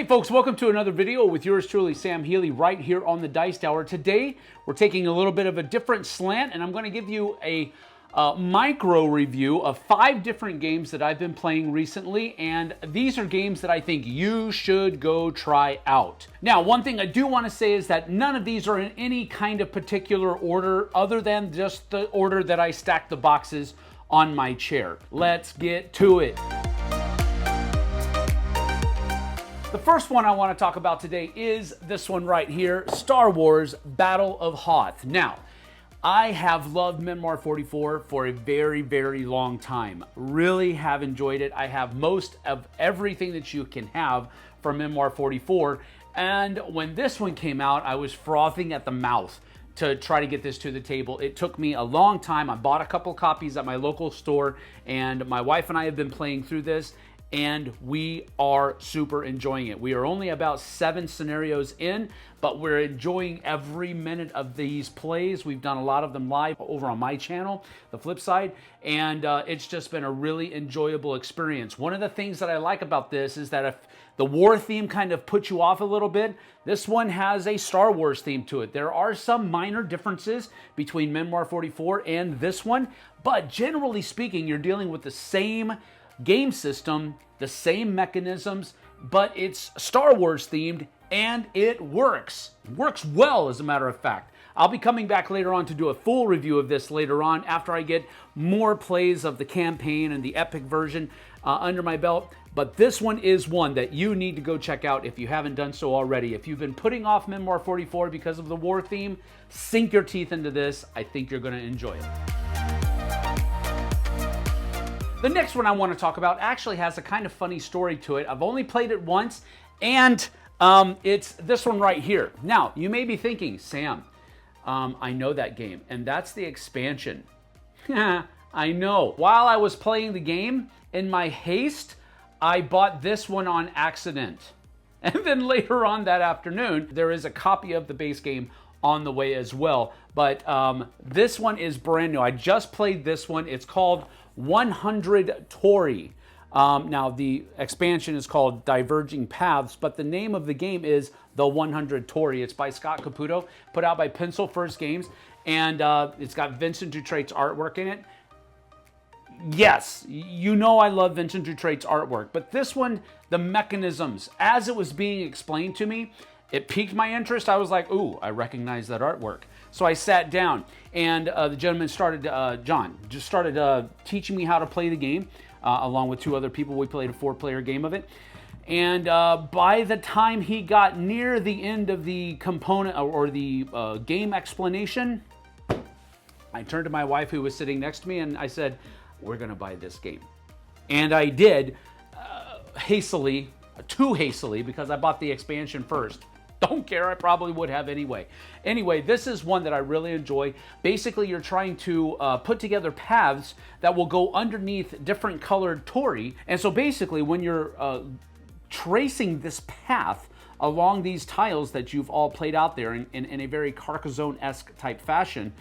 Hey folks, welcome to another video with yours truly, Sam Healey, right here on the Dice Tower. Today, we're taking a little bit of a different slant, and I'm going to give you a micro review of 5 different games that I've been playing recently, and these are games that I think you should go try out. Now, one thing I do want to say is that none of these are in any kind of particular order other than just the order that I stacked the boxes on my chair. Let's get to it. The first one I want to talk about today is this one right here, Star Wars Battle of Hoth. Now, I have loved Memoir 44 for a very, very long time. Really have enjoyed it. I have most of everything that you can have from Memoir 44. And when this one came out, I was frothing at the mouth to try to get this to the table. It took me a long time. I bought a couple copies at my local store, and my wife and I have been playing through this, and we are super enjoying it. We are only about 7 scenarios in, but we're enjoying every minute of these plays. We've done a lot of them live over on my channel, The Flip Side, and it's just been a really enjoyable experience. One of the things that I like about this is that if the war theme kind of puts you off a little bit, this one has a Star Wars theme to it. There are some minor differences between Memoir 44 and this one, but generally speaking, you're dealing with the same game system, the same mechanisms, but it's Star Wars themed, and it works. Works well, as a matter of fact. I'll be coming back later on to do a full review of this later on after I get more plays of the campaign and the epic version under my belt. But this one is one that you need to go check out if you haven't done so already. If you've been putting off Memoir 44 because of the war theme, sink your teeth into this. I think you're going to enjoy it. The next one I want to talk about actually has a kind of funny story to it. I've only played it once, and it's this one right here. Now, you may be thinking, Sam, I know that game, and that's the expansion. I know. While I was playing the game, in my haste, I bought this one on accident. And then later on that afternoon, there is a copy of the base game on the way as well. But this one is brand new. I just played this one. It's called One-Hundred Torii. Now, the expansion is called Diverging Paths, but the name of the game is the One-Hundred Torii. It's by Scott Caputo, put out by Pencil First Games, and it's got Vincent Dutrait's artwork in it. Yes, you know I love Vincent Dutrait's artwork, but this one, the mechanisms, as it was being explained to me, it piqued my interest. I was like, ooh, I recognize that artwork. So I sat down, and the gentleman started, John, just started teaching me how to play the game, along with 2 other people. We played a 4-player game of it. And by the time he got near the end of the component or the game explanation, I turned to my wife, who was sitting next to me, and I said, we're going to buy this game. And I did, hastily, too hastily, because I bought the expansion first. Don't care, I probably would have anyway. Anyway, this is one that I really enjoy. Basically, you're trying to put together paths that will go underneath different colored torii. And so basically, when you're tracing this path along these tiles that you've all played out there in a very Carcassonne-esque type fashion,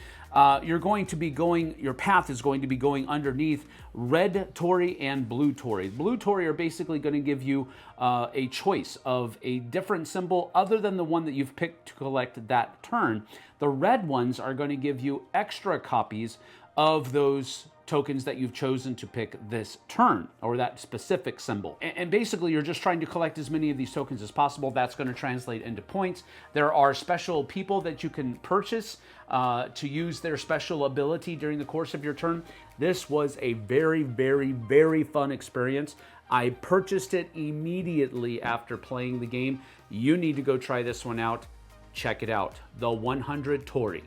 you're going to be going, your path is going to be going underneath red torii and blue torii. Blue torii are basically going to give you a choice of a different symbol other than the one that you've picked to collect that turn. The red ones are going to give you extra copies of those tokens that you've chosen to pick this turn, or that specific symbol. And basically, you're just trying to collect as many of these tokens as possible. That's going to translate into points. There are special people that you can purchase to use their special ability during the course of your turn. This was a very, very, very fun experience. I purchased it immediately after playing the game. You need to go try this one out. Check it out. The One-Hundred Torii.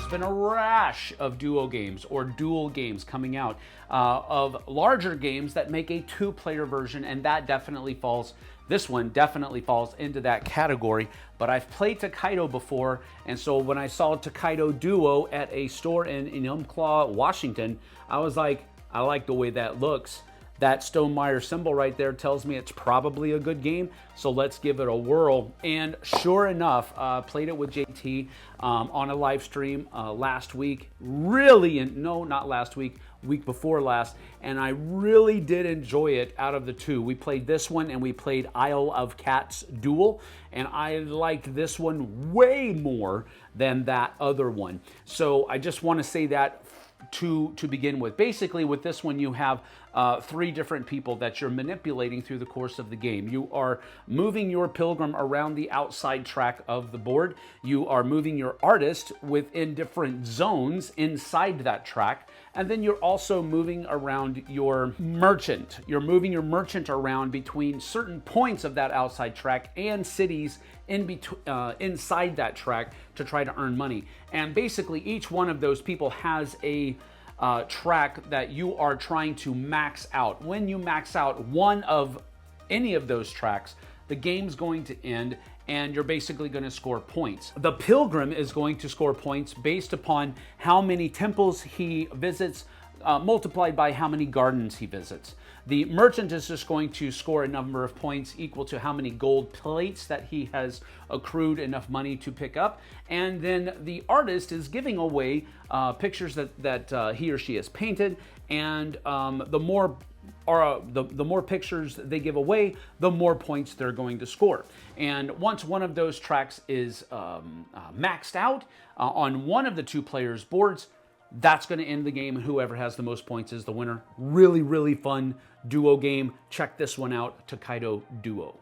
Been a rash of duo games or dual games coming out of larger games that make a 2-player version, and that definitely falls, this one definitely falls into that category. But I've played Tokaido before, and so when I saw Tokaido Duo at a store in Enumclaw, Washington, I was like, I like the way that looks. That Stonemaier symbol right there tells me it's probably a good game, so let's give it a whirl. And sure enough, played it with JT on a live stream last week. Really, no, not last week, week before last, and I really did enjoy it out of the two. We played this one and we played Isle of Cats Duel, and I liked this one way more than that other one. So I just want to say that to begin with. Basically, with this one, you have 3 different people that you're manipulating through the course of the game. You are moving your pilgrim around the outside track of the board. You are moving your artist within different zones inside that track. And then you're also moving around your merchant. You're moving your merchant around between certain points of that outside track and cities inside that track to try to earn money. And basically, each one of those people has a track that you are trying to max out. When you max out one of any of those tracks, the game's going to end and you're basically going to score points. The pilgrim is going to score points based upon how many temples he visits, multiplied by how many gardens he visits. The merchant is just going to score a number of points equal to how many gold plates that he has accrued enough money to pick up. And then the artist is giving away pictures that he or she has painted, and the more pictures they give away, the more points they're going to score. And once one of those tracks is maxed out on one of the 2 players' boards, that's going to end the game, and whoever has the most points is the winner. Really, really fun duo game. Check this one out, Tokaido Duo.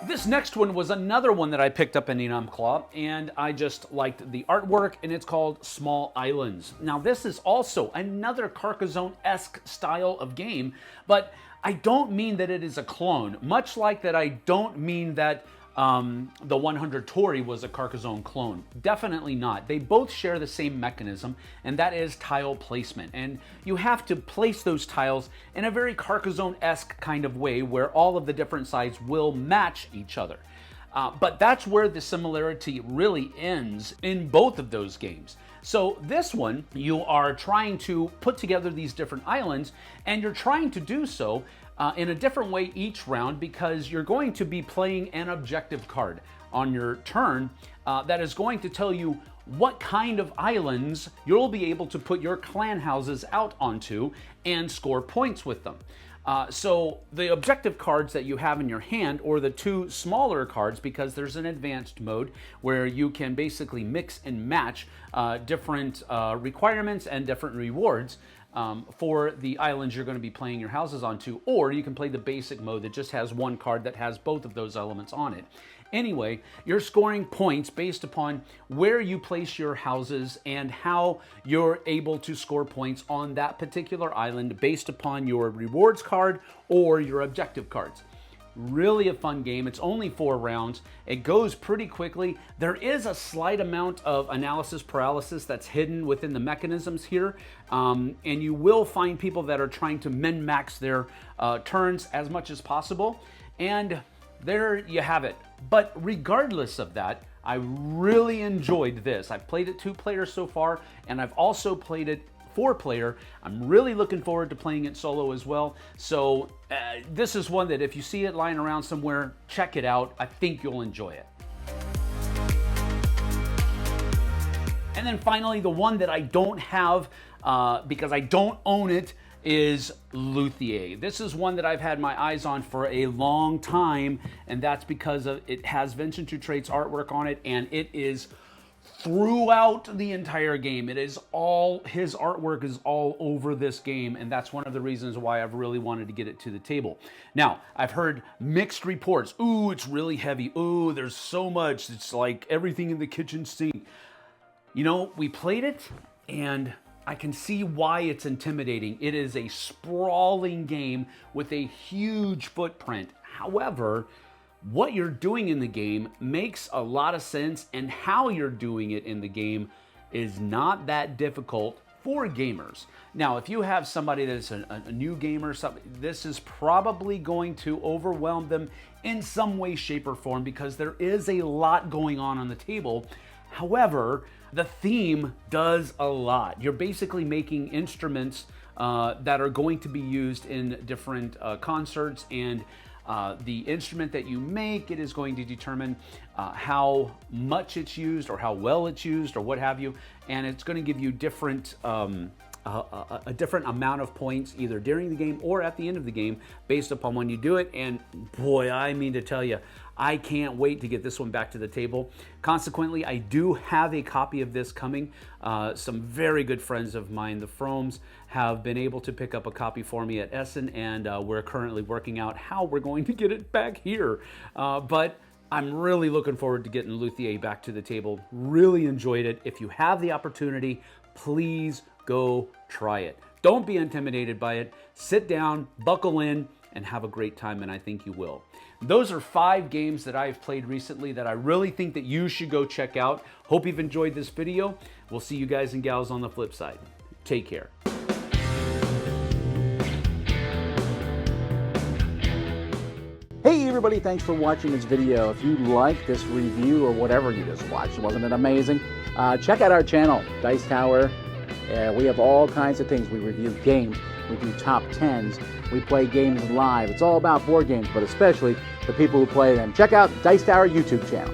This next one was another one that I picked up in Enumclaw, and I just liked the artwork, and it's called Small Islands. Now, this is also another Carcassonne-esque style of game, but I don't mean that it is a clone, much like that I don't mean that the 100 Torii was a Carcassonne clone. Definitely not. They both share the same mechanism, and that is tile placement. And you have to place those tiles in a very Carcassonne-esque kind of way where all of the different sides will match each other. But that's where the similarity really ends in both of those games. So this one, you are trying to put together these different islands, and you're trying to do so in a different way each round, because you're going to be playing an objective card on your turn that is going to tell you what kind of islands you'll be able to put your clan houses out onto and score points with them. So the objective cards that you have in your hand, or the 2 smaller cards, because there's an advanced mode where you can basically mix and match different requirements and different rewards for the islands you're going to be playing your houses onto, or you can play the basic mode that just has 1 card that has both of those elements on it. Anyway, you're scoring points based upon where you place your houses and how you're able to score points on that particular island based upon your rewards card or your objective cards. Really a fun game. It's only 4 rounds. It goes pretty quickly. There is a slight amount of analysis paralysis that's hidden within the mechanisms here. And you will find people that are trying to min-max their turns as much as possible. And there you have it. But regardless of that, I really enjoyed this. I've played it 2 players so far, and I've also played it 4-player. I'm really looking forward to playing it solo as well. So this is one that if you see it lying around somewhere, check it out. I think you'll enjoy it. And then finally, the one that I don't have because I don't own it is Luthier. This is one that I've had my eyes on for a long time, and that's because it has Vincent Dutrait's artwork on it, and it is throughout the entire game. It is all, his artwork is all over this game, and that's one of the reasons why I've really wanted to get it to the table. Now, I've heard mixed reports. Ooh, it's really heavy. Ooh, there's so much. It's like everything in the kitchen sink. You know, we played it, and I can see why it's intimidating. It is a sprawling game with a huge footprint. However, what you're doing in the game makes a lot of sense, and how you're doing it in the game is not that difficult for gamers. Now, if you have somebody that's a new gamer, this is probably going to overwhelm them in some way, shape, or form, because there is a lot going on the table. However, the theme does a lot. You're basically making instruments that are going to be used in different concerts, and the instrument that you make, it is going to determine how much it's used or how well it's used or what have you, and it's going to give you different a different amount of points either during the game or at the end of the game based upon when you do it. And boy, I mean to tell you, I can't wait to get this one back to the table. Consequently, I do have a copy of this coming. Some very good friends of mine, the Fromes, have been able to pick up a copy for me at Essen, and we're currently working out how we're going to get it back here. But I'm really looking forward to getting Luthier back to the table. Really enjoyed it. If you have the opportunity, please go try it. Don't be intimidated by it. Sit down, buckle in, and have a great time, and I think you will. Those are 5 games that I've played recently that I really think that you should go check out. Hope you've enjoyed this video. We'll see you guys and gals on the flip side. Take care. Hey everybody, thanks for watching this video. If you like this review or whatever you just watched, wasn't it amazing? Check out our channel, Dice Tower. We have all kinds of things. We review games, we do top 10s, we play games live. It's all about board games, but especially the people who play them. Check out Dice Tower YouTube channel.